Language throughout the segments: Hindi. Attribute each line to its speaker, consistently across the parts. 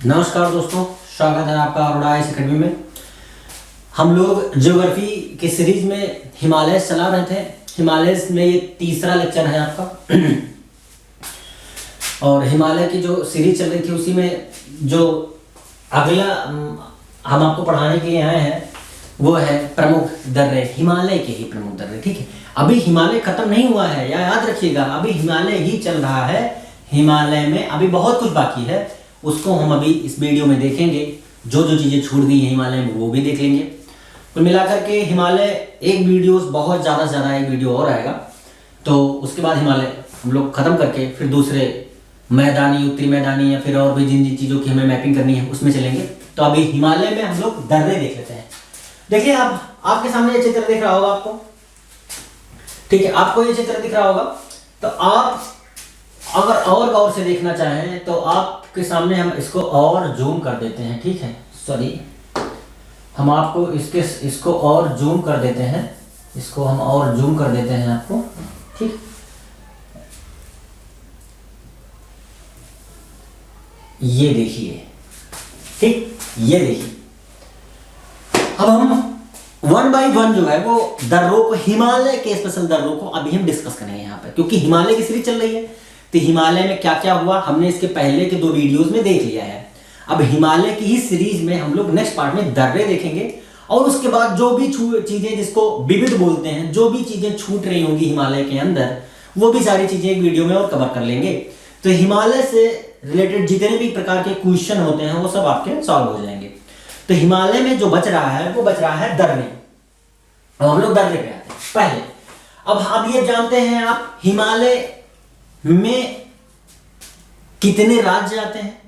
Speaker 1: नमस्कार दोस्तों, स्वागत है आपका अरोड़ा आईएएस अकेडमी में। हम लोग ज्योग्राफी के सीरीज में हिमालय चला रहे थे। हिमालय में ये तीसरा लेक्चर है आपका। और हिमालय की जो सीरीज चल रही थी उसी में जो अगला हम आपको पढ़ाने के लिए आए हैं वो है प्रमुख दर्रे, हिमालय के ही प्रमुख दर्रे। ठीक है, अभी हिमालय खत्म नहीं हुआ है, या याद रखिएगा अभी हिमालय ही चल रहा है। हिमालय में अभी बहुत कुछ बाकी है, उसको हम अभी इस वीडियो में देखेंगे। जो जो चीज़ें छूट गई हैं हिमालय में वो भी देख लेंगे। कुल मिलाकर के हिमालय एक वीडियोस बहुत ज़्यादा एक वीडियो और आएगा, तो उसके बाद हिमालय हम लोग ख़त्म करके फिर दूसरे मैदानी, उत्तरी मैदानी या फिर और भी जिन जिन चीज़ों की हमें मैपिंग करनी है उसमें चलेंगे। तो अभी हिमालय में हम लोग दर्रे देख लेते हैं। देखिए आप आपके सामने ये चित्र दिख रहा होगा आपको, ठीक है, आपको ये चित्र दिख रहा होगा। तो आप अगर और गौर से देखना चाहें तो आपके सामने हम इसको और जूम कर देते हैं। ठीक है, सॉरी, हम आपको इसको और जूम कर देते हैं, इसको हम और जूम कर देते हैं आपको। ठीक, ये देखिए, ठीक, ये देखिए। अब हम वन बाई वन जो है वो दर्रों को, हिमालय के स्पेशल दर्रों को अभी हम डिस्कस करेंगे यहाँ पे, क्योंकि हिमालय की सीरीज चल रही है। तो हिमालय में क्या क्या हुआ हमने इसके पहले के 2 वीडियोस में देख लिया है। अब हिमालय की ही सीरीज में हम लोग नेक्स्ट पार्ट में दर्रे देखेंगे, और उसके बाद जो भी चीजें जिसको विविध बोलते हैं, जो भी चीजें छूट रही होंगी हिमालय के अंदर, वो भी सारी चीजें एक वीडियो में और कवर कर लेंगे। तो हिमालय से रिलेटेड जितने भी प्रकार के क्वेश्चन होते हैं वो सब आपके सॉल्व हो जाएंगे। तो हिमालय में जो बच रहा है वो बच रहा है दर्रे। अब हम लोग दर्रे पे आते हैं पहले। अब ये जानते हैं आप हिमालय में कितने राज्य आते हैं?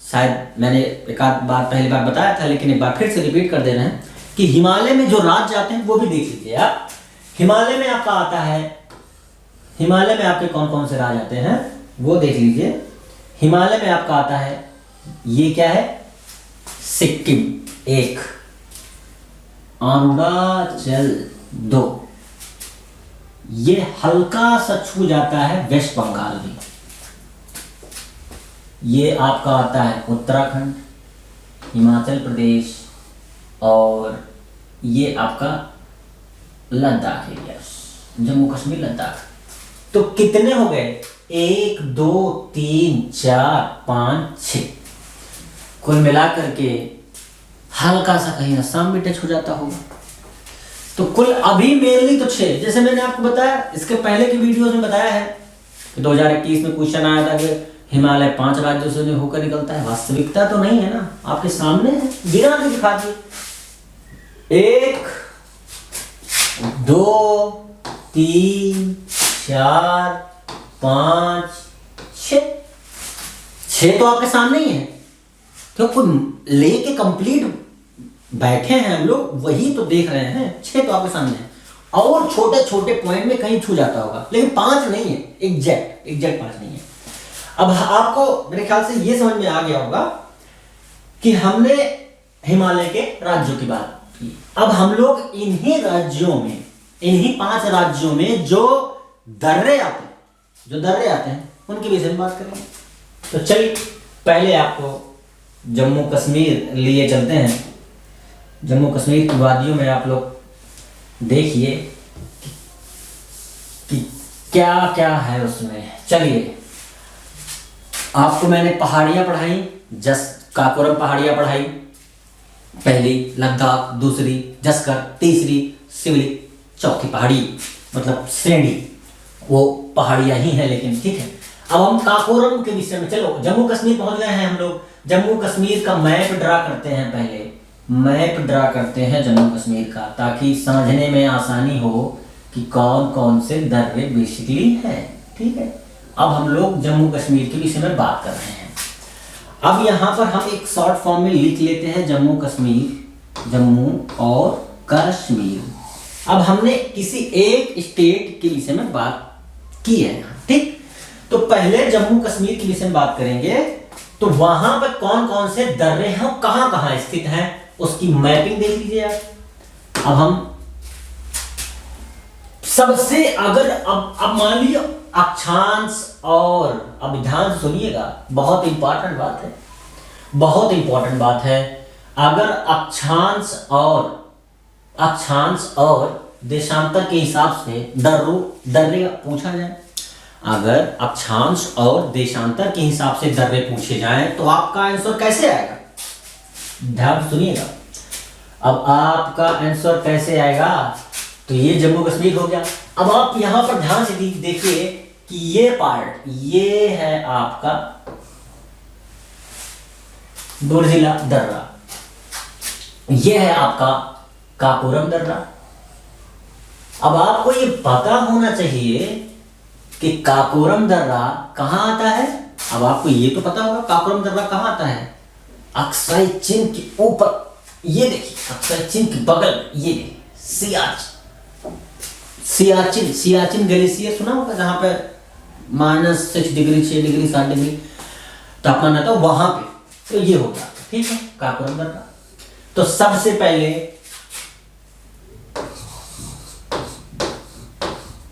Speaker 1: शायद मैंने एक आध बार पहली बार बताया था, लेकिन एक बार फिर से रिपीट कर दे रहे हैं कि हिमालय में जो राज्य आते हैं वो भी देख लीजिए आप। हिमालय में आपका आता है, हिमालय में आपके कौन कौन से राज्य आते हैं वो देख लीजिए। हिमालय में आपका आता है, ये क्या है, सिक्किम 1, अरुणाचल 2, ये हल्का सा छू जाता है वेस्ट बंगाल भी। ये आपका आता है उत्तराखंड, हिमाचल प्रदेश, और ये आपका लद्दाख एरिया, जम्मू कश्मीर लद्दाख। तो कितने हो गए? 1 2 3 4 5 6। कुल मिलाकर के हल्का सा कहीं असम भी टच हो जाता होगा। तो कुल अभी मेनली तो 6, जैसे मैंने आपको बताया इसके पहले की वीडियोस में बताया है कि 2021 में क्वेश्चन आया था कि हिमालय 5 राज्यों से होकर निकलता है। वास्तविकता तो नहीं है ना, आपके सामने है, गिना के दिखा दिए। 1 2 3 4 5 6 तो आपके सामने ही है, क्योंकि लेके कंप्लीट बैठे हैं हम लोग, वही तो देख रहे हैं। 6 तो आपके सामने है, और छोटे छोटे पॉइंट में कहीं छू जाता होगा, लेकिन 5 नहीं है, एग्जैक्ट 5 नहीं है। अब आपको मेरे ख्याल से ये समझ में आ गया होगा कि हमने हिमालय के राज्यों की बात की। अब हम लोग इन्हीं राज्यों में, इन्हीं 5 राज्यों में जो दर्रे आते हैं उनके विषय में बात करेंगे। तो चलिए पहले आपको जम्मू कश्मीर लिए चलते हैं। जम्मू कश्मीर की वादियों में आप लोग देखिए कि क्या क्या है उसमें। चलिए, आपको मैंने पहाड़ियां पढ़ाई, काकोरम पहाड़ियां पढ़ाई, पहली लद्दाख, दूसरी जस्कर, तीसरी सिवलिक, चौथी पहाड़ी मतलब श्रेणी, वो पहाड़ियां ही हैं लेकिन, ठीक है। अब हम काकोरम के विषय में, चलो जम्मू कश्मीर पहुंच गए हैं हम लोग। जम्मू कश्मीर का मैप ड्रा करते हैं, पहले मैप ड्रा करते हैं जम्मू कश्मीर का, ताकि समझने में आसानी हो कि कौन कौन से दर्रे बेसिकली हैं। ठीक है, अब हम लोग जम्मू कश्मीर के विषय में बात कर रहे हैं। अब यहाँ पर हम एक शॉर्ट फॉर्म में लिख लेते हैं जम्मू कश्मीर, जम्मू और कश्मीर। अब हमने किसी एक स्टेट के विषय में बात की है, ठीक। तो पहले जम्मू कश्मीर के विषय में बात करेंगे, तो वहां पर कौन कौन से दर्रे हैं, कहां कहां स्थित हैं, उसकी मैपिंग देख लीजिए आप। अब हम सबसे, अगर अब मान लीजिए अक्षांश और अभिधांश, सुनिएगा बहुत इंपॉर्टेंट बात है। बहुत इंपॉर्टेंट बात है। अगर अक्षांश और देशांतर के हिसाब से दर्रे पूछा जाए, अगर अक्षांश और देशांतर के हिसाब से दर्रे पूछे जाएं तो आपका आंसर कैसे आएगा? ध्यान सुनिएगा। अब आपका आंसर कैसे आएगा? तो ये जम्मू कश्मीर हो गया। अब आप यहां पर ध्यान से देखिए कि ये पार्ट, ये है आपका बुर्जिला दर्रा, ये है आपका काकोरम दर्रा। अब आपको ये पता होना चाहिए कि काकोरम दर्रा कहां आता है। अब आपको ये तो पता होगा काकोरम दर्रा कहां आता है, अक्साई चीन के ऊपर, ये देखिए अक्साई चीन के बगल, ये सियाचिन ग्लेशियर सुना होगा, जहां पे -6 डिग्री 6 डिग्री 7 डिग्री तापमान आता है वहां पे, तो ये होगा। ठीक है, काकोरम दर्रा। तो सबसे पहले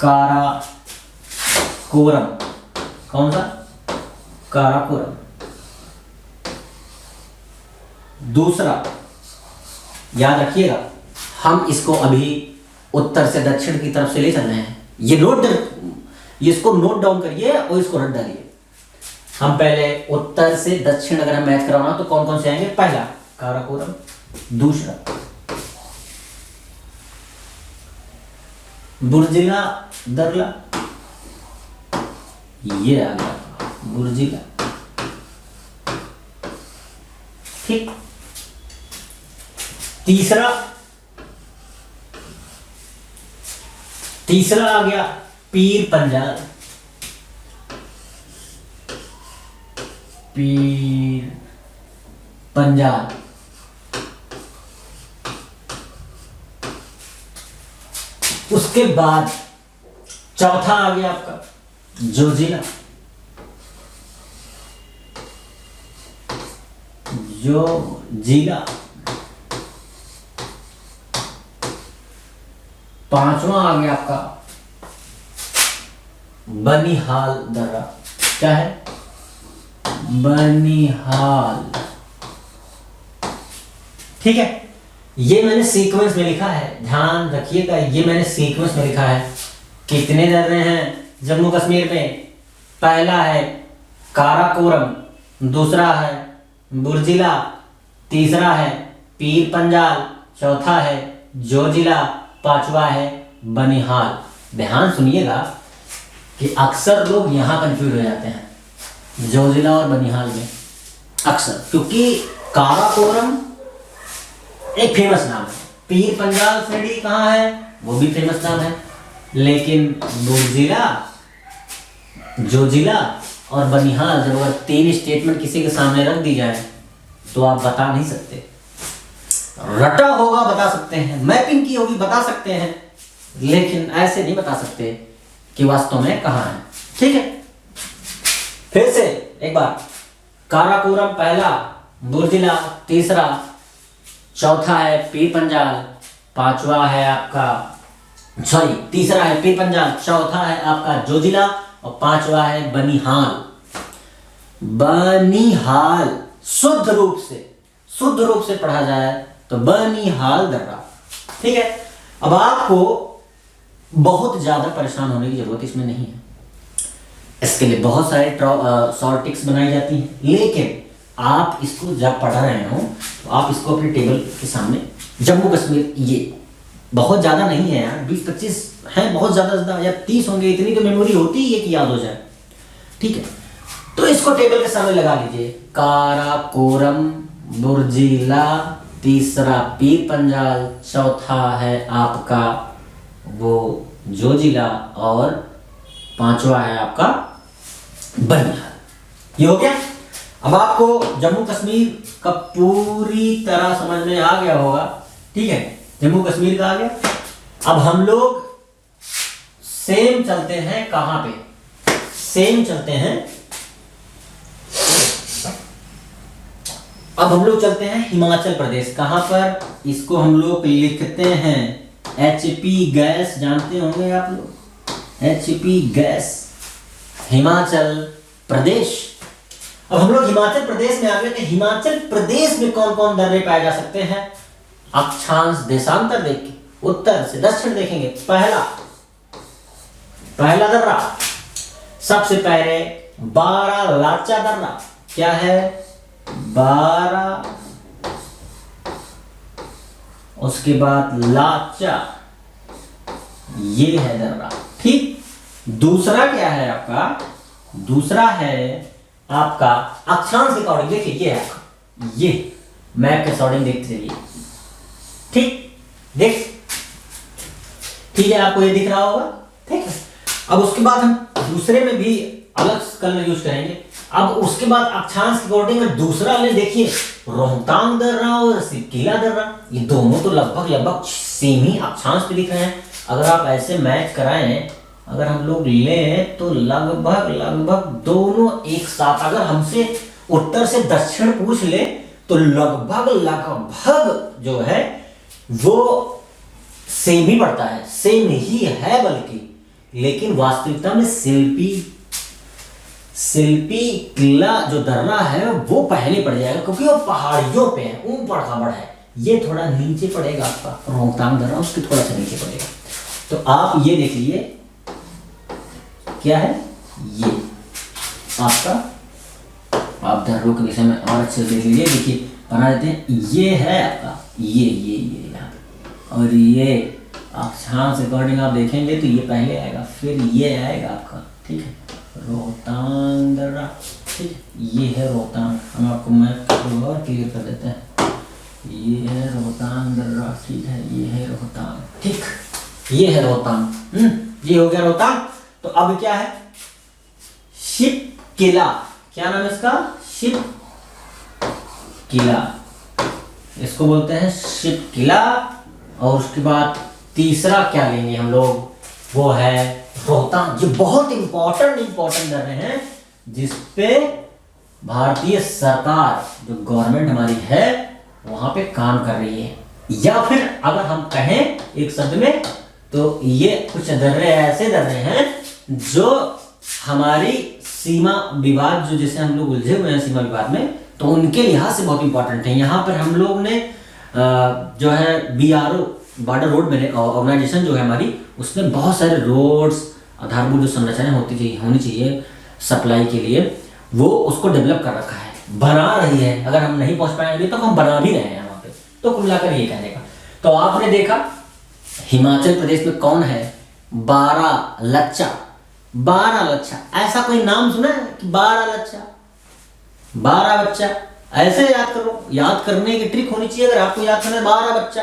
Speaker 1: काराकोरम, कौन सा? काराकोरम। दूसरा याद रखिएगा, हम इसको अभी उत्तर से दक्षिण की तरफ से ले चल रहे हैं। इसको नोट डाउन करिए और इसको रट डालिए। हम पहले उत्तर से दक्षिण अगर हम मैच कराना तो कौन कौन से आएंगे? पहला काराकोरम, दूसरा बुर्जिला दर्रा, ये आ गया बुर्जिला। ठीक, तीसरा आ गया पीर पंजाल, पीर पंजाल। उसके बाद चौथा आ गया आपका जोजिला, पांचवा आ गया आपका बनिहाल दर्रा। क्या है? बनिहाल। ठीक है, ये मैंने सीक्वेंस में लिखा है, ध्यान रखिएगा, ये मैंने सीक्वेंस में लिखा है। कितने दर्रे हैं जम्मू कश्मीर में? पहला है काराकोरम, दूसरा है बुर्जिला, तीसरा है पीर पंजाल, चौथा है जोजिला, पांचवा है बनिहाल। ध्यान सुनिएगा कि अक्सर लोग यहां कंफ्यूज हो जाते हैं जोजिला और बनिहाल में, अक्सर, क्योंकि काराकोरम एक फेमस नाम है, पीर पंजाल सेडी कहाँ है वो भी फेमस नाम है, लेकिन बुर्जिला, जोजिला और बनिहाल जब अगर 3 स्टेटमेंट किसी के सामने रख दी जाए तो आप बता नहीं सकते। रटा होगा बता सकते हैं, मैपिंग की होगी बता सकते हैं, लेकिन ऐसे नहीं बता सकते कि वास्तव में कहाँ है। ठीक है, फिर से एक बार, काराकोरम पहला, बुर्जिला तीसरा, चौथा है पीर पंजाल, पांचवा है आपका, सॉरी तीसरा है पीर पंजाल, चौथा है आपका जोजिला और पांचवा है बनिहाल। बनिहाल शुद्ध रूप से पढ़ा जाए तो बनिहाल दर्रा। ठीक है, अब आपको बहुत ज्यादा परेशान होने की जरूरत इसमें नहीं है, इसके लिए बहुत सारे शॉर्ट ट्रिक्स बनाई जाती हैं, लेकिन आप इसको जब पढ़ रहे हो तो आप इसको अपने टेबल के सामने, जम्मू कश्मीर, ये बहुत ज्यादा नहीं है यार, 20-25 है, बहुत ज्यादा या 30 होंगे, इतनी तो मेमोरी होती ही है कि याद हो जाए। ठीक है, तो इसको टेबल के सामने लगा लीजिए, काराकोरम, बुर्जिला, तीसरा पीर पंजाल, चौथा है आपका वो जोजिला और पांचवा है आपका बनिहाल। ये हो गया। अब आपको जम्मू कश्मीर का पूरी तरह समझ में आ गया होगा। ठीक है, जम्मू कश्मीर का आ गया। अब हम लोग सेम चलते हैं, कहां पे? सेम चलते हैं, अब हम लोग चलते हैं हिमाचल प्रदेश। कहां पर? इसको हम लोग लिखते हैं HP गैस, जानते होंगे आप लोग, HP गैस, हिमाचल प्रदेश। अब हम लोग हिमाचल प्रदेश में आ गए। तो हिमाचल प्रदेश में कौन कौन दर्रे पाए जा सकते हैं? अक्षांश देशांतर देख के उत्तर से दक्षिण देखेंगे। पहला दर्रा सबसे पहले बारालाचा दर्रा। क्या है? बारा, उसके बाद लाचा, ये है दर्रा। ठीक। दूसरा क्या है आपका? दूसरा है आपका अक्षांश के अकॉर्डिंग। देखिए ये है, ये मैप के अकॉर्डिंग देखते रहिए। ठीक, देख ठीक है, आपको ये दिख रहा होगा। ठीक है। अब उसके बाद हम दूसरे में भी अलग कलर यूज करेंगे। अब उसके बाद अक्षांश के अकॉर्डिंग में दूसरा ले, देखिए रोहतांग दर्रा और सिपकिला दर्रा, ये दोनों तो लगभग सेम ही अक्षांश पे दिख रहे हैं। अगर आप ऐसे मैच कराएं, अगर हम लोग लें तो लगभग दोनों एक साथ, अगर हमसे उत्तर से दक्षिण पूछ ले तो लगभग जो है वो सेम ही पड़ता है, सेम ही है बल्कि। लेकिन वास्तविकता में शिल्पी किला जो दर्रा है वो पहले पड़ जाएगा, क्योंकि वो पहाड़ियों पे है, ऊपर खबर है। ये थोड़ा नीचे पड़ेगा आपका रोहतांग दर्रा, उसके थोड़ा सा नीचे पड़ेगा। तो आप ये देख लीजिए, क्या है ये आपका, आप दर्रों के विषय में और अच्छे से देख लीजिए। देखिए बना देते हैं, ये है आपका ये यहाँ पे, और ये अक्षांश अकॉर्डिंग आप देखेंगे तो ये पहले आएगा, फिर ये आएगा आपका। ठीक है, रोहतांग दर्रा। ठीक है, ये है रोहतांग। हम आपको मैप और क्लियर कर देते हैं। ये है रोहतांग दर्रा। ठीक है, ये है रोहतांग। ठीक, ये है रोहतांग। ये हो गया रोहतांग। तो अब क्या है? शिप किला। क्या नाम है इसका? शिप किला, इसको बोलते हैं शिप किला। और उसके बाद तीसरा क्या लेंगे हम लोग? वो है रोहतांग। ये बहुत इंपॉर्टेंट दर्रे हैं जिसपे भारतीय सरकार, जो गवर्नमेंट हमारी है, वहां पे काम कर रही है। या फिर अगर हम कहें एक शब्द में, तो ये कुछ दर्रे ऐसे दर्रे हैं जो हमारी सीमा विवाद, जो जैसे हम लोग उलझे हुए हैं सीमा विवाद में, तो उनके लिहाज से बहुत इंपॉर्टेंट है। यहाँ पर हम लोग ने जो है BRO, बॉर्डर रोड ऑर्गेनाइजेशन जो है हमारी, उसमें बहुत सारे रोड्स, आधारभूत जो संरचनाएं होनी चाहिए सप्लाई के लिए, वो उसको डेवलप कर रखा है, बना रही है। अगर हम नहीं पहुंच पाएंगे तो हम बना भी रहे हैं वहाँ पे। तो कुल मिलाकर ये कहने का, तो आपने देखा हिमाचल प्रदेश में कौन है? बारालाचा। ऐसा कोई नाम सुना है कि बारालाचा, बारह बच्चा? ऐसे याद करो, याद करने की ट्रिक होनी चाहिए। अगर आपको याद करना है 12 बच्चा,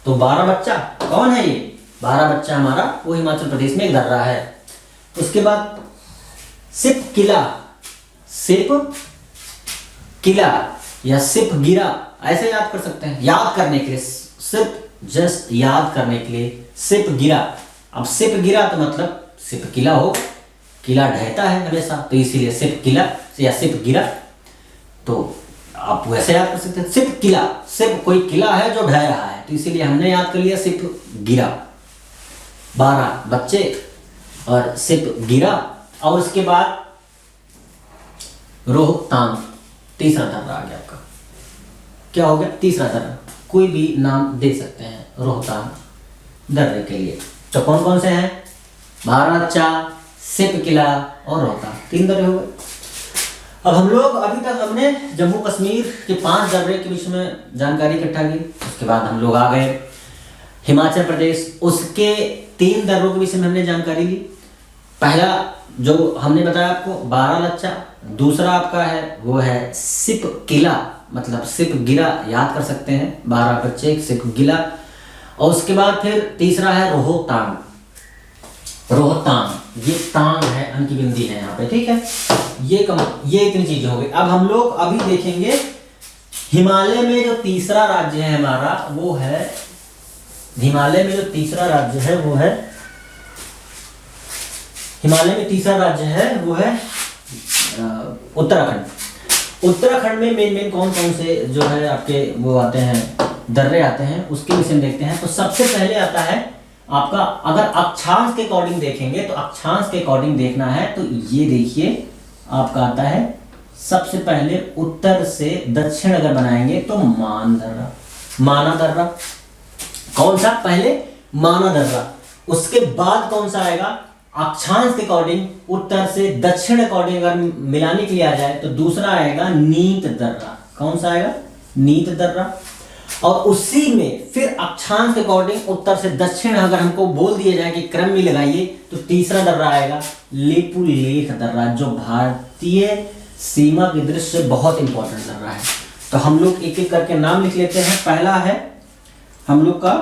Speaker 1: तो 12 बच्चा कौन है? ये 12 बच्चा हमारा वो हिमाचल प्रदेश में एक दर्रा है। उसके बाद सिप किला या सिप गिरा, ऐसे याद कर सकते हैं। याद करने के लिए, सिर्फ जस्ट याद करने के लिए सिप गिरा। अब सिप गिरा तो मतलब सिप किला हो, किला ढहता है हमेशा, तो इसीलिए सिप किला या सिप गिरा। तो आप वैसे याद कर सकते हैं सिप किला, सिप कोई किला है जो ढह रहा है, तो इसीलिए हमने याद कर लिया सिप गिरा। 12 बच्चे और सिप गिरा। और उसके बाद रोहतांग, तीसरा दर्रा आ गया आपका। क्या हो गया? तीसरा दर्रा। कोई भी नाम दे सकते हैं रोहतांग दर्रे के लिए। तो कौन कौन से हैं? बारालाचा, सिप किला और रोहतांग, 3 दर्रे हो गए। अब हम लोग अभी तक हमने जम्मू कश्मीर के 5 दर्रे के विषय में जानकारी इकट्ठा की। उसके बाद हम लोग आ गए हिमाचल प्रदेश, उसके 3 दर्रों के विषय में हमने जानकारी ली। पहला जो हमने बताया आपको बारालाचा, दूसरा आपका है वो है सिप किला, मतलब सिप गिरा, याद कर सकते हैं 12 बच्चे सिप गिला। और उसके बाद फिर तीसरा है रोहतांग। ये तांग है, अंकी बिंदी है यहाँ पे। ठीक है, ये इतनी चीजें हो गई। अब हम लोग अभी देखेंगे हिमालय में जो तीसरा राज्य है हमारा, वो है हिमालय में जो तीसरा राज्य है वो है हिमालय में तीसरा राज्य है वो है उत्तराखंड। उत्तराखंड में मेन कौन कौन से जो है आपके वो आते हैं, दर्रे आते हैं, उसके विषय में देखते हैं। तो सबसे पहले आता है आपका, अगर अक्षांश के अकॉर्डिंग देखेंगे तो अक्षांश के अकॉर्डिंग देखना है तो ये देखिए आपका आता है सबसे पहले उत्तर से दक्षिण अगर बनाएंगे तो मान दर्रा, माना दर्रा। कौन सा? पहले माना दर्रा, उसके बाद कौन सा आएगा? अक्षांश के अकॉर्डिंग उत्तर से दक्षिण अकॉर्डिंग अगर मिलाने के लिए आ जाए तो दूसरा आएगा नीत दर्रा। कौन सा आएगा? नीत दर्रा। और उसी में फिर अक्षांश के अकॉर्डिंग उत्तर से दक्षिण अगर हमको बोल दिया जाए कि क्रम में लगाइए तो तीसरा दर्रा आएगा लिपुलेख दर्रा, जो भारतीय सीमा की दृष्टि से बहुत इंपॉर्टेंट दर्रा है। तो हम लोग एक एक करके नाम लिख लेते हैं। पहला है हम लोग का,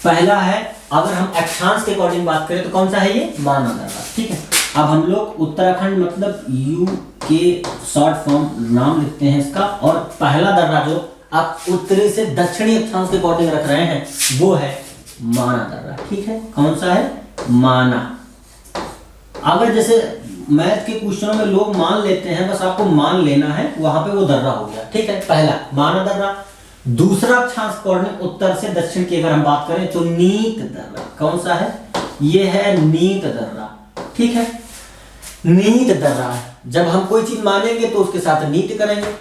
Speaker 1: पहला है अगर हम अक्षांश के अकॉर्डिंग बात करें तो कौन सा है? ये माना दर्रा। ठीक है, अब हम लोग उत्तराखंड मतलब यू के शॉर्ट फॉर्म नाम लिखते हैं इसका। और पहला दर्रा जो आप उत्तरी से दक्षिणी अक्षांश के अकॉर्डिंग रख रहे हैं वो है माना दर्रा। ठीक है, कौन सा है? माना। अगर जैसे मैथ के क्वेश्चनों में लोग मान लेते हैं, बस आपको मान लेना है, वहां पे वो दर्रा हो गया। ठीक है, पहला माना दर्रा। दूसरा अक्षांश अकॉर्डिंग उत्तर से दक्षिण की अगर हम बात करें तो नीत दर्रा। कौन सा है? ये है नीत दर्रा। ठीक है, नीत दर्रा। जब हम कोई चीज मानेंगे तो उसके साथ नीत करेंगे,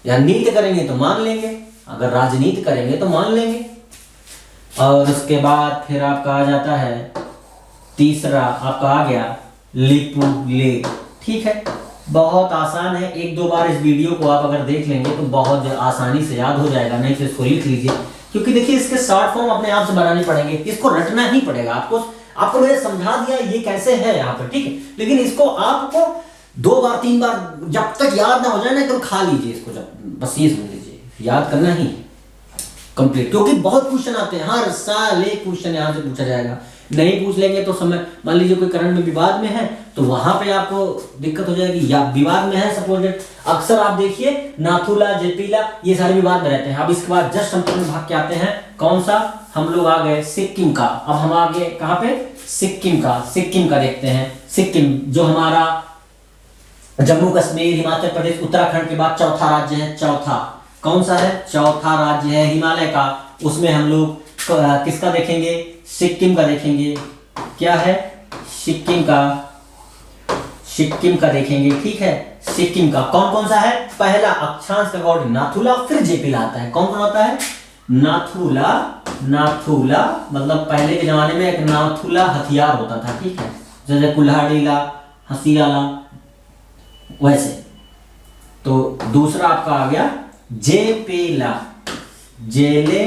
Speaker 1: या नीत करेंगे तो मान लेंगे, अगर राजनीति करेंगे तो मान लेंगे। और उसके बाद फिर आपका आ जाता है तीसरा, आपका आ गया लिपुलेख। ठीक है, बहुत आसान है। एक दो बार इस वीडियो को आप अगर देख लेंगे तो बहुत आसानी से याद हो जाएगा, नहीं तो इसको लिख लीजिए, क्योंकि देखिए इसके शॉर्ट फॉर्म अपने आप से बनाने पड़ेंगे, इसको रटना ही पड़ेगा आपको। आपको मैंने समझा दिया ये कैसे है यहाँ पर, ठीक है, लेकिन इसको आपको 2 बार 3 बार जब तक याद ना हो जाए ना एकदम खा लीजिए इसको, जब बस ये सुन लीजिए, याद करना ही कंप्लीट, क्योंकि बहुत क्वेश्चन आते हैं, हर साल एक क्वेश्चन यहाँ से पूछा जाएगा। नहीं पूछ लेंगे तो समय, मान लीजिए कोई करंट में विवाद में है तो वहां पे आपको दिक्कत हो जाएगी, या विवाद में है सपोज, अक्सर आप देखिए नाथुला जेपीला ये सारे विवाद में रहते हैं। अब इसके बाद जस्ट हम भाग के आते हैं, कौन सा? हम लोग आ गए सिक्किम का। अब हम आ गए कहाँ पे? सिक्किम का। सिक्किम का देखते हैं। सिक्किम जो हमारा जम्मू कश्मीर हिमाचल प्रदेश उत्तराखंड के बाद चौथा राज्य है। चौथा कौन सा है? चौथा राज्य है हिमालय का। उसमें हम लोग किसका देखेंगे? सिक्किम का देखेंगे। क्या है? सिक्किम का। सिक्किम का देखेंगे। ठीक है, सिक्किम का कौन कौन सा है? पहला अक्षांश का अकॉर्डिंग नाथुला, फिर जेपीला आता है। कौन कौन होता है? नाथुला। नाथुला मतलब पहले के जमाने में एक नाथुला हथियार होता था। ठीक है, जैसे कुल्हाड़ीला, हसीला, वैसे। तो दूसरा आपका आ गया जेपेला। जेले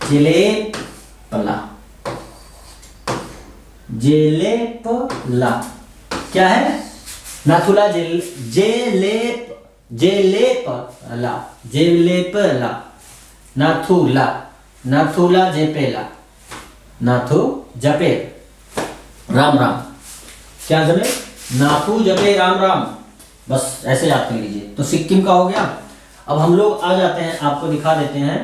Speaker 1: जेलेपला। जेलेपला क्या है? नाथुला जेलेपला। जेलेपला। नाथुला। नाथुला जेपेला। नाथु जपे राम राम। क्या जपे? नाथु जपे राम राम। बस ऐसे याद कर लीजिए। तो सिक्किम का हो गया। अब हम लोग आ जाते हैं, आपको दिखा देते हैं।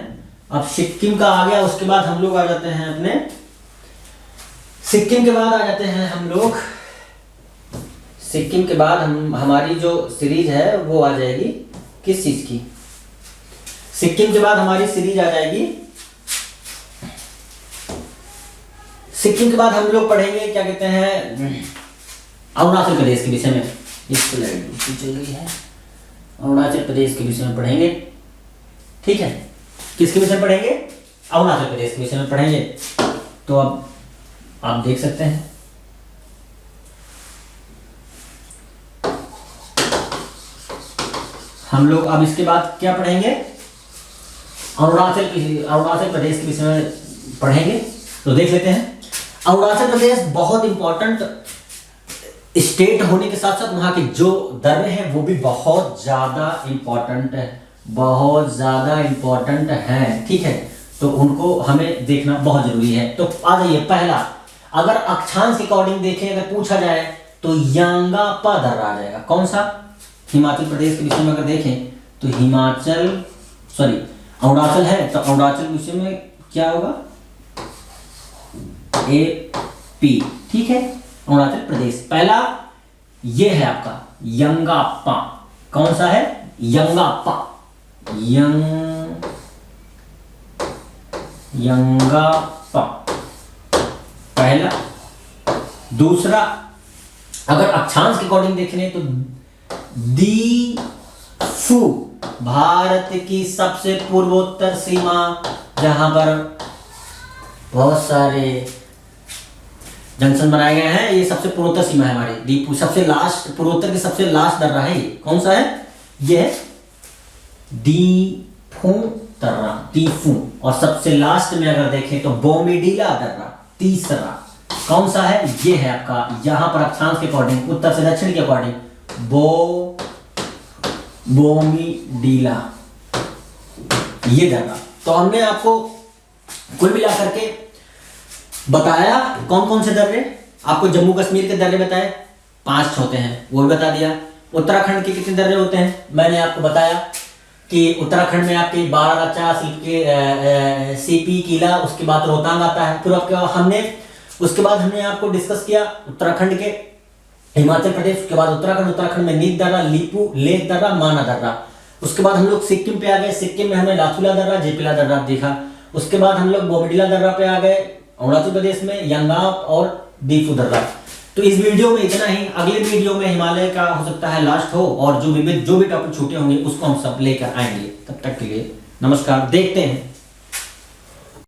Speaker 1: अब सिक्किम का आ गया, उसके बाद हम लोग आ जाते हैं अपने, सिक्किम के बाद आ जाते हैं हम लोग, सिक्किम के बाद हमारी जो सीरीज है वो आ जाएगी किस चीज की? सिक्किम के बाद हमारी सीरीज आ जाएगी, सिक्किम के बाद हम लोग पढ़ेंगे क्या कहते हैं, अरुणाचल प्रदेश के विषय में। इस स्लाइड चल रही है, अरुणाचल प्रदेश के विषय में पढ़ेंगे। ठीक है, किसके विषय में पढ़ेंगे? अरुणाचल प्रदेश के विषय में पढ़ेंगे। तो अब आप देख सकते हैं हम लोग अब इसके बाद क्या पढ़ेंगे? अरुणाचल प्रदेश के विषय में पढ़ेंगे। तो देख लेते हैं। अरुणाचल प्रदेश बहुत इंपॉर्टेंट स्टेट होने के साथ साथ वहां के जो दर्रे हैं वो भी बहुत ज्यादा इंपॉर्टेंट है, बहुत ज्यादा इंपॉर्टेंट है। ठीक है, तो उनको हमें देखना बहुत जरूरी है। तो आ जाइए, पहला अगर अक्षांश के अकॉर्डिंग देखें, अगर पूछा जाए तो यांगापा दर्रा आ जाएगा। कौन सा? हिमाचल प्रदेश के विषय में अगर देखें तो अरुणाचल है, तो अरुणाचल विषय में क्या होगा? AP। ठीक है, अरुणाचल प्रदेश पहला ये है आपका यंगापा। कौन सा है? यंगापा। यंगापा पहला। दूसरा अगर अक्षांश के अकॉर्डिंग देखने तो दीफू भारत की सबसे पूर्वोत्तर सीमा, जहां पर बहुत सारे जंक्शन बनाए गए हैं। ये सबसे पूर्वोत्तर सीमा है हमारी दीफू, सबसे लास्ट, पूर्वोत्तर की सबसे लास्ट दर्रा है ये। कौन सा है ये? है दीफू दर्रा, दीफू। और सबसे लास्ट में अगर देखें तो बोमीडीला दर्रा, तीसरा। कौन सा है? ये है आपका, यहां पर अक्षांश के अकॉर्डिंग, उत्तर से दक्षिण के अकॉर्डिंग, बोमीडीला, ये दर्रा। तो हमने आपको कुल मिला करके बताया कौन कौन से दर्रे। आपको जम्मू कश्मीर के दर्रे बताए, 5 होते हैं, वो भी बता दिया। उत्तराखंड के कितने दर्रे होते हैं मैंने आपको बताया कि उत्तराखंड में आपके बारालाचा, सीपी, किला, उसके बाद रोहतांग आता है। फिर उसके बाद हमने आपको डिस्कस किया उत्तराखंड के, हिमाचल प्रदेश, उसके बाद उत्तराखंड में नील दर्रा, लीपू, लेक दर्रा, माना दर्रा। उसके बाद हम लोग सिक्किम पे आ गए, सिक्किम में हमने लाथुला दर्रा, जेपिला दर्रा देखा। उसके बाद हम लोग बोमीडीला दर्रा पे आ गए, अरुणाचल प्रदेश में यांगाव और दीफू दर्रा। तो इस वीडियो में इतना ही। अगले वीडियो में हिमालय का हो सकता है लास्ट हो, और जो भी टॉपिक छूटे होंगे उसको हम सब लेकर आएंगे। तब तक के लिए नमस्कार, देखते हैं।